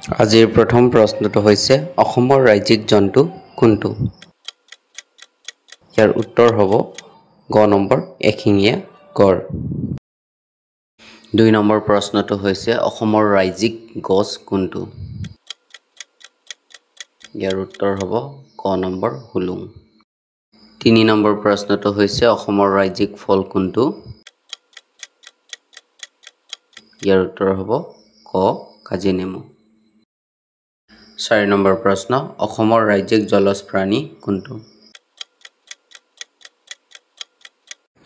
আজিৰ প্ৰথম প্ৰশ্নটো হৈছে অসমৰ ৰাজ্যিক জন্তু কোনটো? ইয়াৰ উত্তৰ হ'ব গ নম্বৰ এশিঙীয়া গড়। ২ নম্বৰ প্ৰশ্নটো হৈছে অসমৰ ৰাজ্যিক গছ কোনটো? ইয়াৰ উত্তৰ হ'ব ক নম্বৰ হুলুং। ৩ নম্বৰ প্ৰশ্নটো হৈছে অসমৰ ৰাজ্যিক ফল কোনটো? ইয়াৰ উত্তৰ হ'ব ক কাজিনেমু। ৪ নম্বৰ প্ৰশ্ন অসমৰ ৰাজ্যিক জলজ প্ৰাণী কোনটো?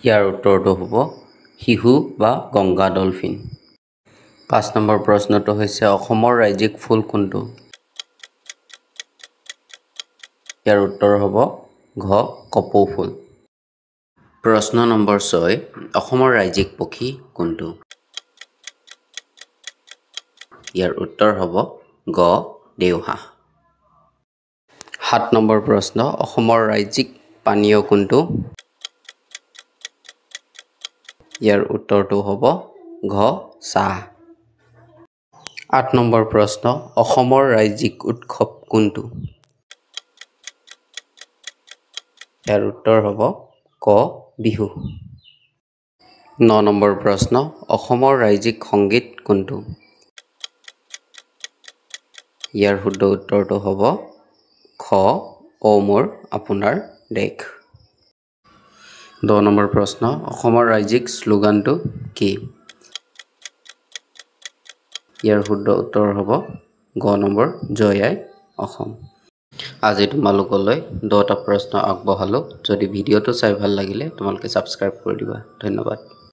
ইয়াৰ উত্তৰটো হ'ব শিহু বা গংগা ডলফিন। ৫ নম্বৰ প্ৰশ্নটো হৈছে অসমৰ ৰাজ্যিক ফুল কোনটো? ইয়াৰ উত্তৰ হ'ব ঘ কপৌ ফুল। প্ৰশ্ন নম্বৰ ৬ অসমৰ ৰাজ্যিক পক্ষী কোনটো? ইয়াৰ উত্তৰ হ'ব গ দেওহাঁহ। ৭ নম্বৰ প্ৰশ্ন অসমৰ ৰাজ্যিক পানীয় কোনটো? ইয়াৰ উত্তৰটো হ'ব ঘ চাহ। ৮ নম্বৰ প্ৰশ্ন অসমৰ ৰাজ্যিক উৎসৱ কোনটো? ইয়াৰ উত্তৰ হ'ব ক বিহু। ৯ নম্বৰ প্ৰশ্ন অসমৰ ৰাজ্যিক সংগীত কোনটো? ইয়াৰ শুদ্ধ উত্তৰটো হ'ব খ অ মোৰ আপোনাৰ দেশ। ১০ নম্বৰ প্ৰশ্ন অসমৰ ৰাজ্যিক শ্লোগানটো কি? ইয়াৰ শুদ্ধ উত্তৰ হ'ব গ নম্বৰ জয় আই অসম। আজি তোমালোকলৈ 10টা প্ৰশ্ন আগবঢ়ালোঁ। যদি ভিডিঅ'টো চাই ভাল লাগিলে তোমালোকে ছাবস্ক্ৰাইব কৰি দিবা। ধন্যবাদ।